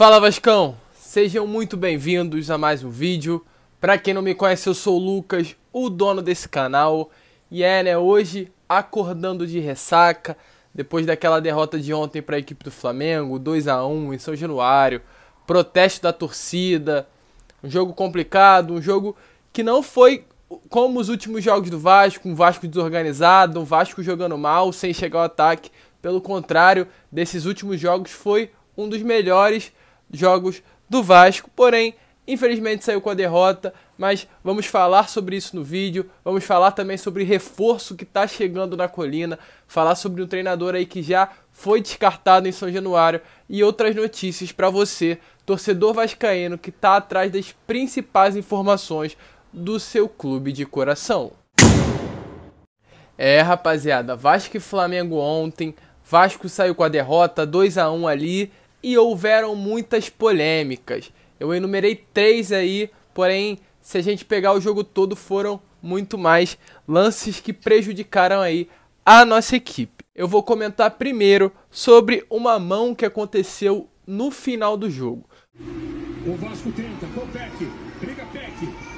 Fala Vascão, sejam muito bem-vindos a mais um vídeo. Pra quem não me conhece, eu sou o Lucas, o dono desse canal. E hoje acordando de ressaca, depois daquela derrota de ontem para a equipe do Flamengo, 2 a 1 em São Januário, protesto da torcida, um jogo complicado, um jogo que não foi como os últimos jogos do Vasco, um Vasco desorganizado, um Vasco jogando mal, sem chegar ao ataque. Pelo contrário, desses últimos jogos foi um dos melhores jogos do Vasco, porém, infelizmente saiu com a derrota, mas vamos falar sobre isso no vídeo, vamos falar também sobre reforço que está chegando na Colina, falar sobre um treinador aí que já foi descartado em São Januário e outras notícias para você, torcedor vascaíno que está atrás das principais informações do seu clube de coração. Rapaziada, Vasco e Flamengo ontem, Vasco saiu com a derrota, 2 a 1 ali, e houveram muitas polêmicas. Eu enumerei 3 aí, porém, se a gente pegar o jogo todo, foram muito mais lances que prejudicaram aí a nossa equipe. Eu vou comentar primeiro sobre uma mão que aconteceu no final do jogo. O Vasco tenta, com o Peck, briga Peck.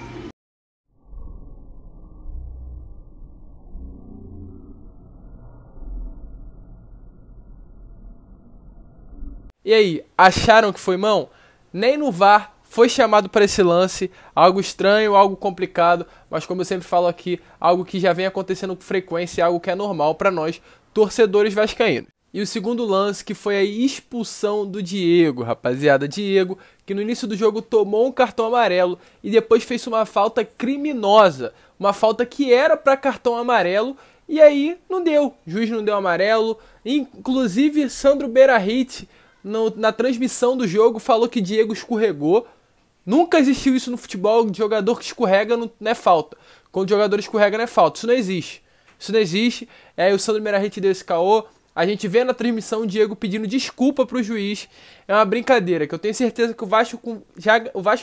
E aí, acharam que foi mão? Nem no VAR foi chamado para esse lance, algo estranho, algo complicado, mas como eu sempre falo aqui, algo que já vem acontecendo com frequência, algo que é normal para nós, torcedores vascaínos. E o segundo lance que foi a expulsão do Diego, rapaziada. Diego, que no início do jogo tomou um cartão amarelo e depois fez uma falta criminosa, uma falta que era para cartão amarelo e aí não deu, o juiz não deu amarelo, inclusive Sandro Beirahit, na transmissão do jogo, falou que Diego escorregou. Nunca existiu isso no futebol, de jogador que escorrega não é falta. Quando o jogador escorrega não é falta, isso não existe. Isso não existe, aí o Sandro Beirahit deu esse caô. A gente vê na transmissão o Diego pedindo desculpa pro juiz. É uma brincadeira, que eu tenho certeza que o Vasco já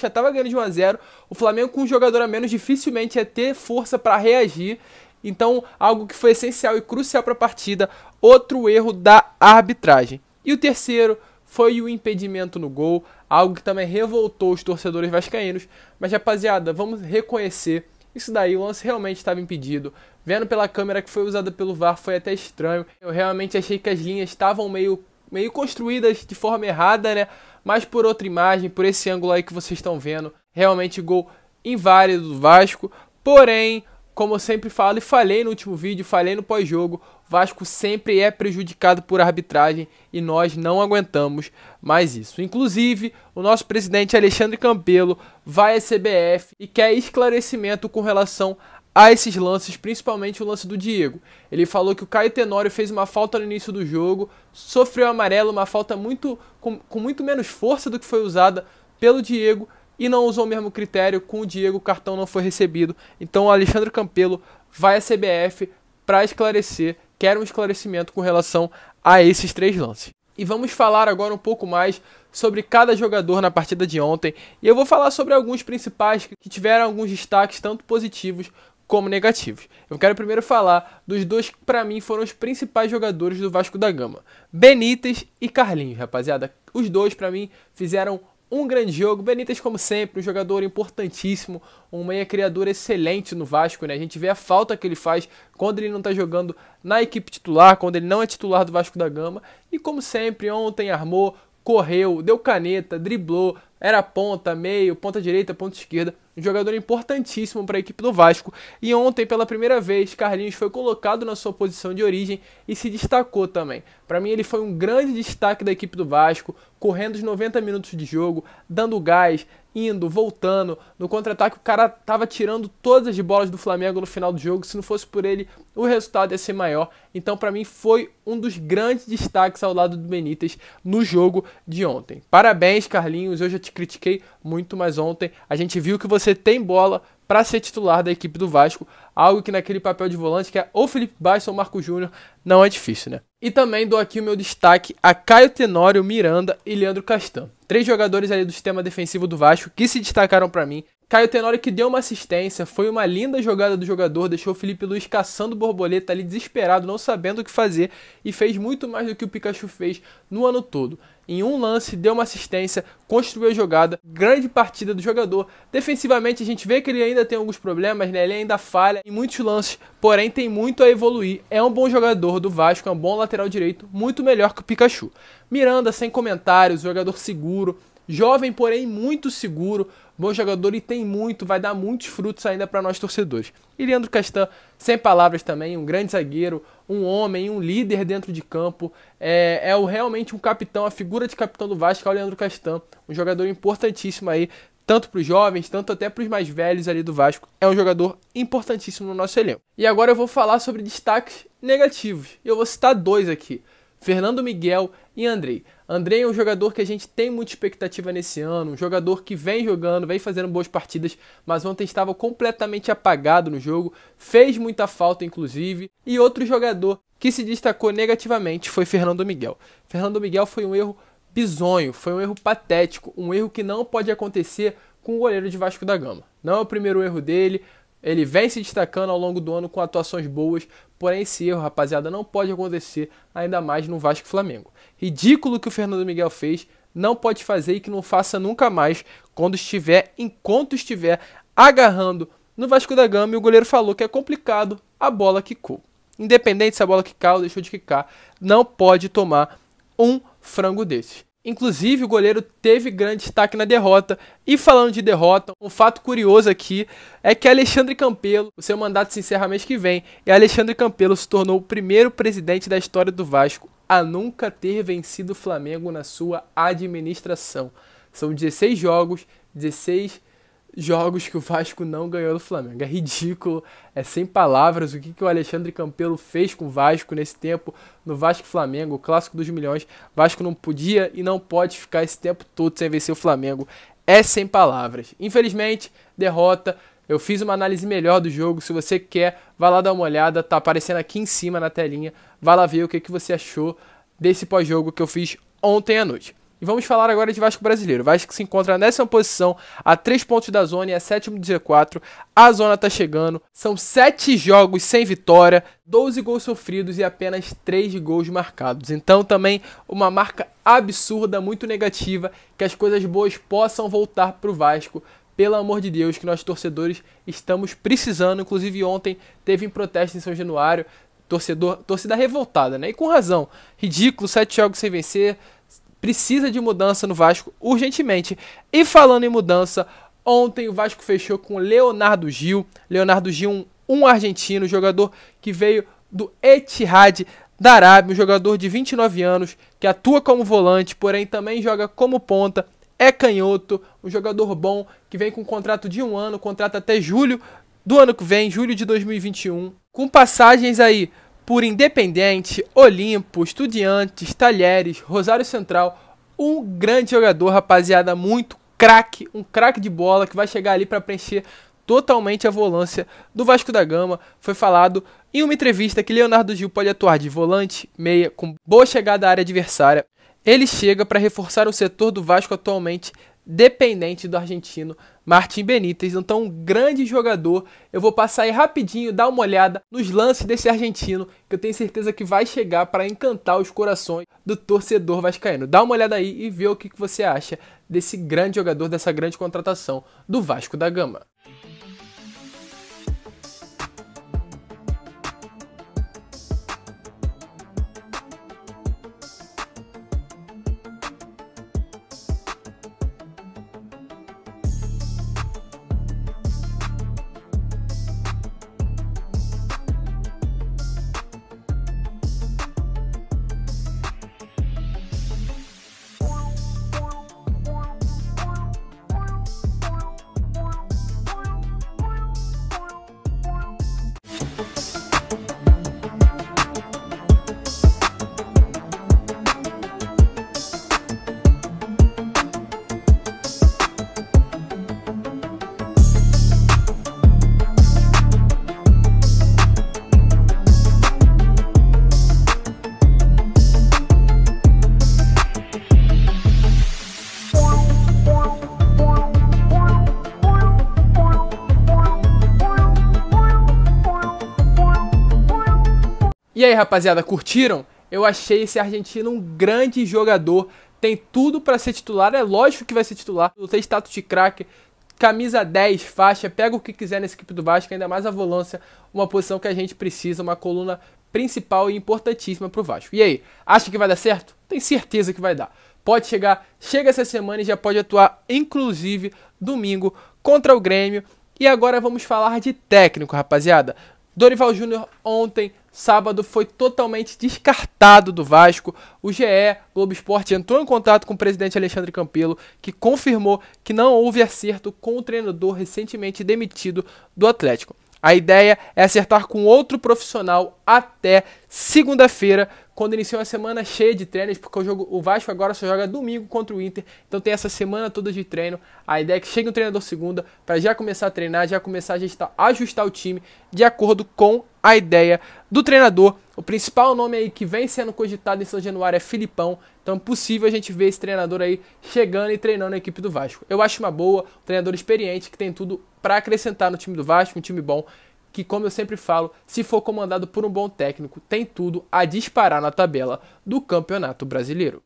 estava ganhando de 1 a 0. O Flamengo com um jogador a menos dificilmente ia ter força para reagir. Então, algo que foi essencial e crucial para a partida, outro erro da arbitragem. E o terceiro foi o impedimento no gol, algo que também revoltou os torcedores vascaínos. Mas, rapaziada, vamos reconhecer, isso daí, o lance realmente estava impedido. Vendo pela câmera que foi usada pelo VAR foi até estranho. Eu realmente achei que as linhas estavam meio construídas de forma errada, né? Mas por outra imagem, por esse ângulo aí que vocês estão vendo, realmente gol inválido do Vasco. Porém, como eu sempre falo e falei no último vídeo, falei no pós-jogo, Vasco sempre é prejudicado por arbitragem e nós não aguentamos mais isso. Inclusive, o nosso presidente Alexandre Campelo vai à CBF e quer esclarecimento com relação a esses lances, principalmente o lance do Diego. Ele falou que o Caio Tenório fez uma falta no início do jogo, sofreu amarelo, uma falta com muito menos força do que foi usada pelo Diego, e não usou o mesmo critério com o Diego, o cartão não foi recebido. Então o Alexandre Campelo vai à CBF para esclarecer, quer um esclarecimento com relação a esses 3 lances. E vamos falar agora um pouco mais sobre cada jogador na partida de ontem. E eu vou falar sobre alguns principais que tiveram alguns destaques, tanto positivos como negativos. Eu quero primeiro falar dos 2 que para mim foram os principais jogadores do Vasco da Gama. Benítez e Carlinhos, rapaziada. Os 2 para mim fizeram um grande jogo. Benítez, como sempre, um jogador importantíssimo, um meia criador excelente no Vasco, né? A gente vê a falta que ele faz quando ele não tá jogando na equipe titular, quando ele não é titular do Vasco da Gama. E como sempre, ontem armou, correu, deu caneta, driblou, era ponta, meio, ponta direita, ponta esquerda. Um jogador importantíssimo para a equipe do Vasco. E ontem, pela primeira vez, Carlinhos foi colocado na sua posição de origem e se destacou também. Para mim, ele foi um grande destaque da equipe do Vasco, correndo os 90 minutos de jogo, dando gás, indo, voltando. No contra-ataque, o cara tava tirando todas as bolas do Flamengo no final do jogo. Se não fosse por ele, o resultado ia ser maior. Então, para mim, foi um dos grandes destaques ao lado do Benítez no jogo de ontem. Parabéns, Carlinhos. Eu já te critiquei muito, mas ontem a gente viu que você tem bola para ser titular da equipe do Vasco, algo que naquele papel de volante, que é ou Felipe Baixo ou Marco Júnior, não é difícil, né? E também dou aqui o meu destaque a Caio Tenório, Miranda e Leandro Castan. 3 jogadores ali do sistema defensivo do Vasco que se destacaram para mim, Caio Tenório que deu uma assistência, foi uma linda jogada do jogador, deixou o Felipe Luiz caçando borboleta ali desesperado, não sabendo o que fazer, e fez muito mais do que o Pikachu fez no ano todo. Em um lance, deu uma assistência, construiu a jogada, grande partida do jogador. Defensivamente a gente vê que ele ainda tem alguns problemas, né? Ele ainda falha em muitos lances, porém tem muito a evoluir. É um bom jogador do Vasco, é um bom lateral direito, muito melhor que o Pikachu. Miranda, sem comentários, jogador seguro, jovem, porém muito seguro, bom jogador e tem muito, vai dar muitos frutos ainda para nós torcedores. E Leandro Castan, sem palavras também, um grande zagueiro, um homem, um líder dentro de campo, realmente um capitão, a figura de capitão do Vasco é o Leandro Castan, um jogador importantíssimo aí, tanto para os jovens, tanto até para os mais velhos ali do Vasco, é um jogador importantíssimo no nosso elenco. E agora eu vou falar sobre destaques negativos, e eu vou citar 2 aqui. Fernando Miguel e Andrei. Andrei é um jogador que a gente tem muita expectativa nesse ano, um jogador que vem jogando, vem fazendo boas partidas, mas ontem estava completamente apagado no jogo, fez muita falta inclusive, e outro jogador que se destacou negativamente foi Fernando Miguel. Fernando Miguel foi um erro bizonho, foi um erro patético, um erro que não pode acontecer com o goleiro de Vasco da Gama. Não é o primeiro erro dele, ele vem se destacando ao longo do ano com atuações boas, porém esse erro, rapaziada, não pode acontecer ainda mais no Vasco e Flamengo. Ridículo que o Fernando Miguel fez, não pode fazer e que não faça nunca mais enquanto estiver agarrando no Vasco da Gama e o goleiro falou que é complicado, a bola quicou. Independente se a bola quicar ou deixou de quicar, não pode tomar um frango desses. Inclusive, o goleiro teve grande destaque na derrota. E falando de derrota, um fato curioso aqui é que Alexandre Campelo, o seu mandato se encerra mês que vem, e Alexandre Campelo se tornou o primeiro presidente da história do Vasco a nunca ter vencido o Flamengo na sua administração. São 16 jogos que o Vasco não ganhou do Flamengo. É ridículo, é sem palavras o que o Alexandre Campelo fez com o Vasco nesse tempo, no Vasco e Flamengo, o clássico dos milhões. Vasco não podia e não pode ficar esse tempo todo sem vencer o Flamengo. É sem palavras. Infelizmente, derrota. Eu fiz uma análise melhor do jogo. Se você quer, vai lá dar uma olhada. Tá aparecendo aqui em cima na telinha. Vai lá ver o que você achou desse pós-jogo que eu fiz ontem à noite. E vamos falar agora de Vasco brasileiro. Vasco que se encontra na 10ª posição, a 3 pontos da zona e é 7º do G4. A zona tá chegando. São 7 jogos sem vitória, 12 gols sofridos e apenas 3 gols marcados. Então também uma marca absurda, muito negativa, que as coisas boas possam voltar pro Vasco. Pelo amor de Deus, que nós torcedores estamos precisando. Inclusive ontem teve um protesto em São Januário, torcida revoltada, né? E com razão. Ridículo, 7 jogos sem vencer. Precisa de mudança no Vasco urgentemente. E falando em mudança, ontem o Vasco fechou com Leonardo Gil. Leonardo Gil, um argentino, jogador que veio do Etihad da Arábia, um jogador de 29 anos, que atua como volante, porém também joga como ponta, é canhoto, um jogador bom, que vem com um contrato de 1 ano, contrato até julho do ano que vem, julho de 2021, com passagens aí por Independente, Olimpo, Estudiantes, Talheres, Rosário Central. Um grande jogador, rapaziada, muito craque, um craque de bola que vai chegar ali para preencher totalmente a volância do Vasco da Gama. Foi falado em uma entrevista que Leonardo Gil pode atuar de volante, meia, com boa chegada à área adversária. Ele chega para reforçar o setor do Vasco atualmente dependente do argentino Martín Benítez. Então, um grande jogador. Eu vou passar aí rapidinho, dar uma olhada nos lances desse argentino, que eu tenho certeza que vai chegar para encantar os corações do torcedor vascaíno. Dá uma olhada aí e vê o que você acha desse grande jogador, dessa grande contratação do Vasco da Gama. E aí, rapaziada, curtiram? Eu achei esse argentino um grande jogador, tem tudo para ser titular, é lógico que vai ser titular, tem status de craque, camisa 10, faixa, pega o que quiser nessa equipe do Vasco, ainda mais a volância, uma posição que a gente precisa, uma coluna principal e importantíssima pro Vasco. E aí, acha que vai dar certo? Tenho certeza que vai dar. Pode chegar, chega essa semana e já pode atuar, inclusive, domingo contra o Grêmio. E agora vamos falar de técnico, rapaziada. Dorival Júnior ontem, sábado, foi totalmente descartado do Vasco. O GE, Globo Esporte, entrou em contato com o presidente Alexandre Campelo, que confirmou que não houve acerto com o treinador recentemente demitido do Atlético. A ideia é acertar com outro profissional até segunda-feira, quando iniciou uma semana cheia de treinos, porque o Vasco agora só joga domingo contra o Inter, então tem essa semana toda de treino. A ideia é que chegue um treinador segunda para já começar a treinar, já começar a ajustar o time de acordo com a ideia do treinador. O principal nome aí que vem sendo cogitado em São Januário é Filipão, então é possível a gente ver esse treinador aí chegando e treinando a equipe do Vasco. Eu acho uma boa, um treinador experiente que tem tudo para acrescentar no time do Vasco, um time bom, que, como eu sempre falo, se for comandado por um bom técnico, tem tudo a disparar na tabela do Campeonato Brasileiro.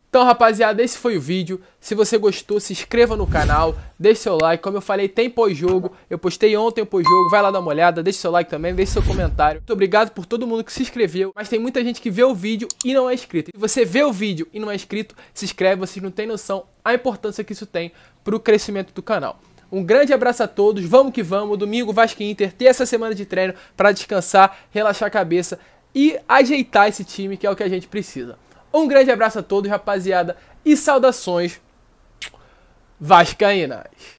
Então, rapaziada, esse foi o vídeo. Se você gostou, se inscreva no canal, deixe seu like. Como eu falei, tem pós-jogo. Eu postei ontem o pós-jogo, vai lá dar uma olhada, deixe seu like também, deixe seu comentário. Muito obrigado por todo mundo que se inscreveu, mas tem muita gente que vê o vídeo e não é inscrito. Se você vê o vídeo e não é inscrito, se inscreve, vocês não têm noção a importância que isso tem para o crescimento do canal. Um grande abraço a todos, vamos que vamos, domingo Vasco e Inter, ter essa semana de treino para descansar, relaxar a cabeça e ajeitar esse time, que é o que a gente precisa. Um grande abraço a todos, rapaziada, e saudações vascaínas.